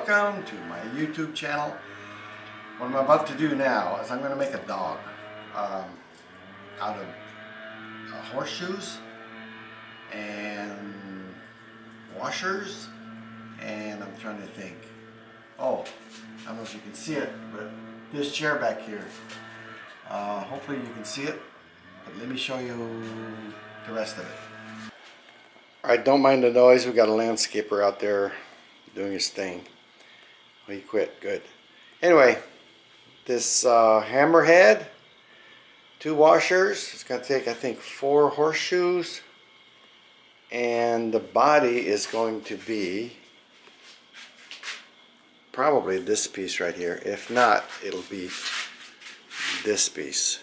welcome to my YouTube channel. What I'm about to do now is I'm going to make a dog out of horseshoes and washers, and I'm trying to think. Oh, I don't know if you can see it, but this chair back here. Hopefully you can see it, but let me show you the rest of it. Alright, don't mind the noise. We got a landscaper out there doing his thing. Oh, he quit. Good. Anyway, this hammerhead, 2 washers. It's going to take, I think, 4 horseshoes. And the body is going to be probably this piece right here. If not, it'll be this piece.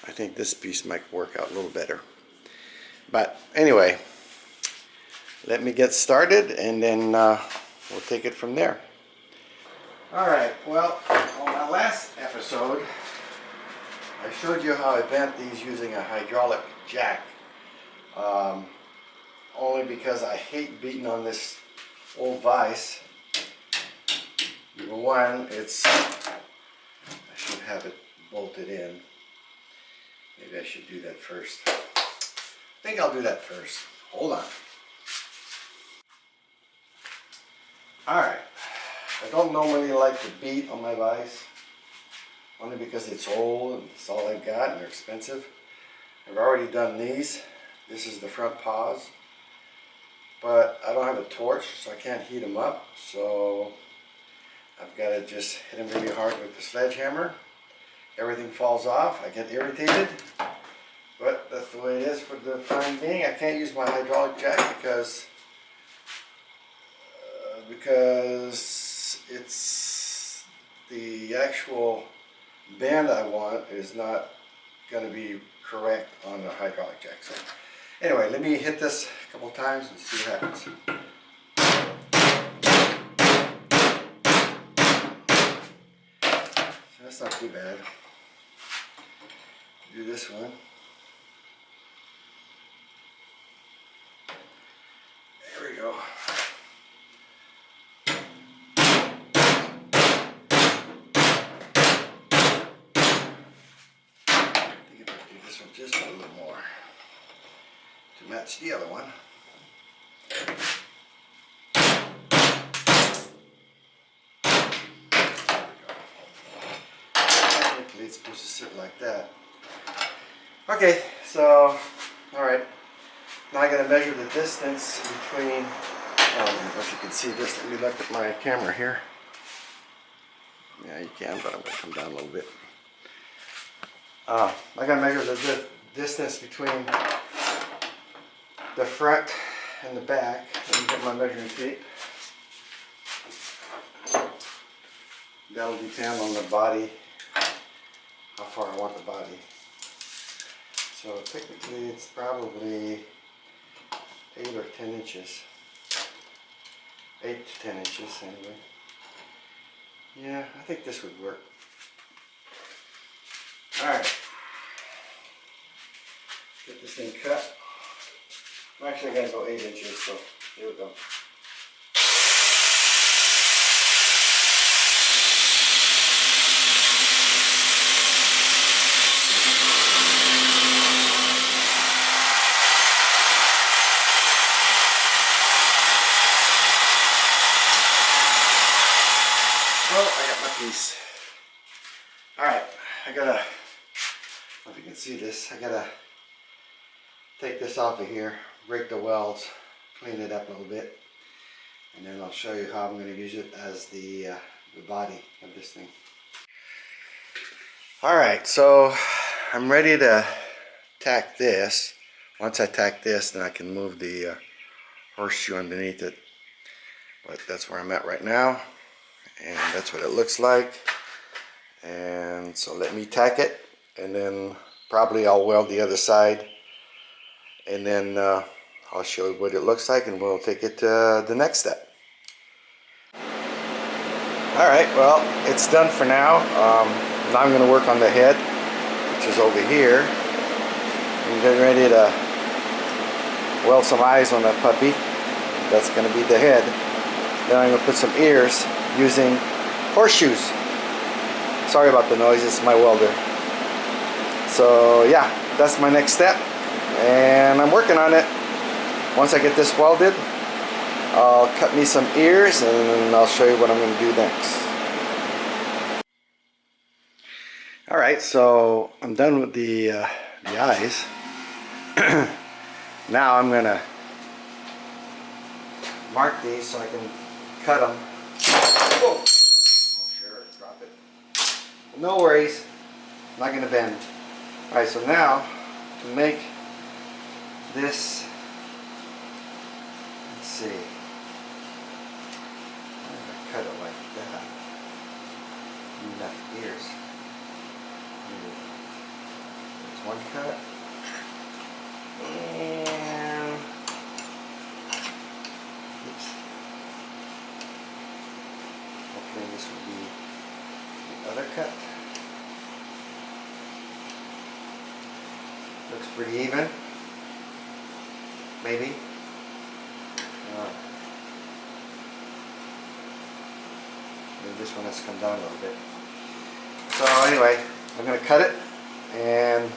I think this piece might work out a little better. But anyway, let me get started and then we'll take it from there. Alright, well, on my last episode, I showed you how I bent these using a hydraulic jack. Only because I hate beating on this old vise. Number one, I should have it bolted in. Maybe I should do that first. I think I'll do that first. Hold on. Alright. I don't normally like to beat on my vise. Only because it's old and it's all I've got and they're expensive. I've already done these. This is the front paws. But I don't have a torch, so I can't heat them up. So I've got to just hit them really hard with the sledgehammer. Everything falls off. I get irritated. But that's the way it is for the time being. I can't use my hydraulic jack because it's the actual bend I want is not going to be correct on the hydraulic jack. So anyway, let me hit this a couple times and see what happens. So that's not too bad. Do this one. There we go. I think if I do this one just a little more to match the other one. Technically it's supposed to sit like that. Okay, so alright. Now I gotta measure the distance between, I don't know if you can see this. Let me look at my camera here. Yeah, you can, but I'm gonna come down a little bit. I gotta measure the distance between the front and the back. Let me get my measuring tape. That'll depend on the body, how far I want the body. So technically it's probably 8 or 10 inches. 8 to 10 inches anyway. Yeah, I think this would work. Alright. Get this thing cut. I'm actually going to go 8 inches, so here we go. Well, I got my piece. Alright, I don't know if you can see this, I gotta take this off of here, break the welds, clean it up a little bit, and then I'll show you how I'm going to use it as the body of this thing. Alright, so I'm ready to tack this. Once I tack this, then I can move the horseshoe underneath it. But that's where I'm at right now, and that's what it looks like. And so let me tack it, and then probably I'll weld the other side, and then I'll show you what it looks like, and we'll take it to the next step. Alright, well, it's done for now. Now I'm going to work on the head, which is over here. I'm getting ready to weld some eyes on that puppy. That's going to be the head. Then I'm going to put some ears using horseshoes. Sorry about the noise, it's my welder. So yeah, that's my next step, and I'm working on it. Once I get this welded, I'll cut me some ears and I'll show you what I'm going to do next. Alright, so I'm done with the eyes. Now I'm going to mark these so I can cut them. Whoa. Oh, sure, drop it. No worries, I'm not going to bend. Alright, so now to make this, let's see, I'm going to cut it like that. Enough ears. There's one cut. And oops. Hopefully this will be the other cut. Looks pretty even. Maybe. Maybe this one has to come down a little bit. So anyway, I'm going to cut it and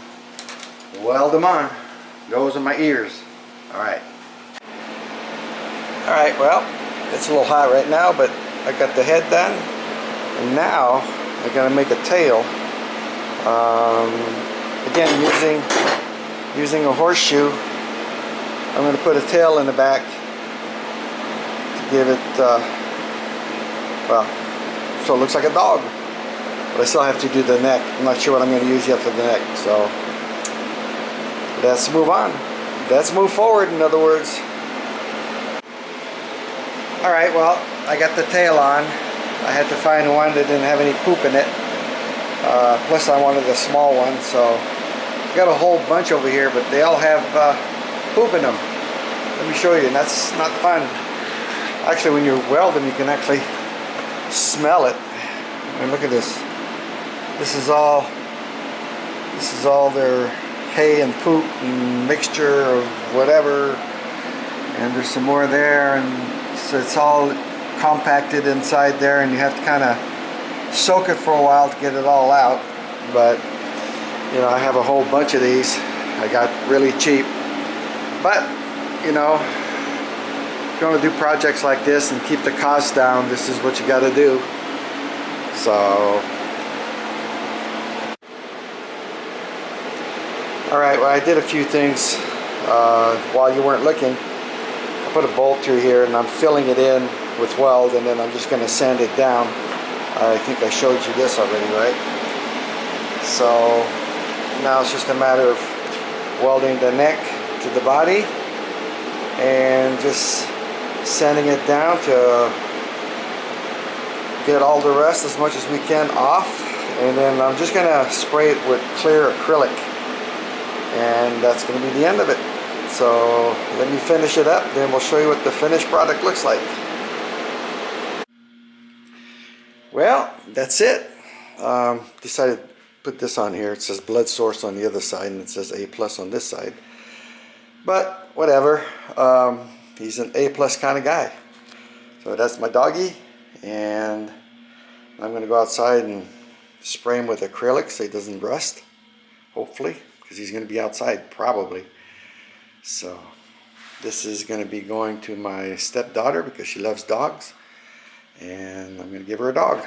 weld them on. Those are my ears. Alright. Alright, well, it's a little hot right now, but I got the head done. And now I'm going to make a tail. Again, using a horseshoe. I'm going to put a tail in the back to give it, well, so it looks like a dog. But I still have to do the neck. I'm not sure what I'm going to use yet for the neck. So let's move on. Let's move forward, in other words. Alright, well, I got the tail on. I had to find one that didn't have any poop in it. Plus I wanted a small one, so I got a whole bunch over here, but they all have poop in them. Let me show you, and that's not fun. Actually, when you weld them, you can actually smell it. I mean, look at this. This is all their hay and poop and mixture of whatever, and there's some more there, and so it's all compacted inside there, and you have to kind of soak it for a while to get it all out. But you know, I have a whole bunch of these I got really cheap. But you know, if you want to do projects like this and keep the cost down, this is what you got to do. So alright, well, I did a few things while you weren't looking. I put a bolt through here and I'm filling it in with weld, and then I'm just going to sand it down. I think I showed you this already, right? So now it's just a matter of welding the neck to the body and just sanding it down to get all the rest, as much as we can, off. And then I'm just going to spray it with clear acrylic, and that's going to be the end of it. So let me finish it up, then we'll show you what the finished product looks like. Well, that's it. Decided to put this on here. It says blood source on the other side, and it says A+ on this side. But whatever. He's an A+ kind of guy. So that's my doggy, and I'm going to go outside and spray him with acrylic so he doesn't rust. Hopefully, because he's going to be outside probably. So this is going to be going to my stepdaughter because she loves dogs, and I'm going to give her a dog,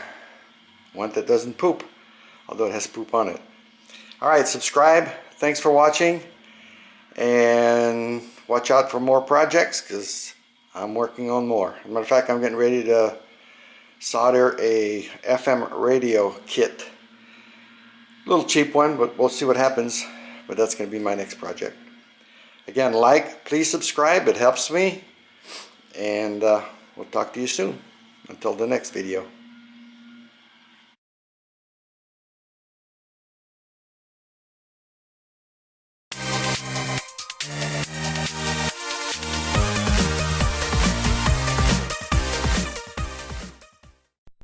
one that doesn't poop, although it has poop on it. Alright, subscribe. Thanks for watching, and watch out for more projects because I'm working on more. As a matter of fact, I'm getting ready to solder a FM radio kit. A little cheap one, but we'll see what happens. But that's going to be my next project. Again, please subscribe, it helps me, and we'll talk to you soon. Until the next video.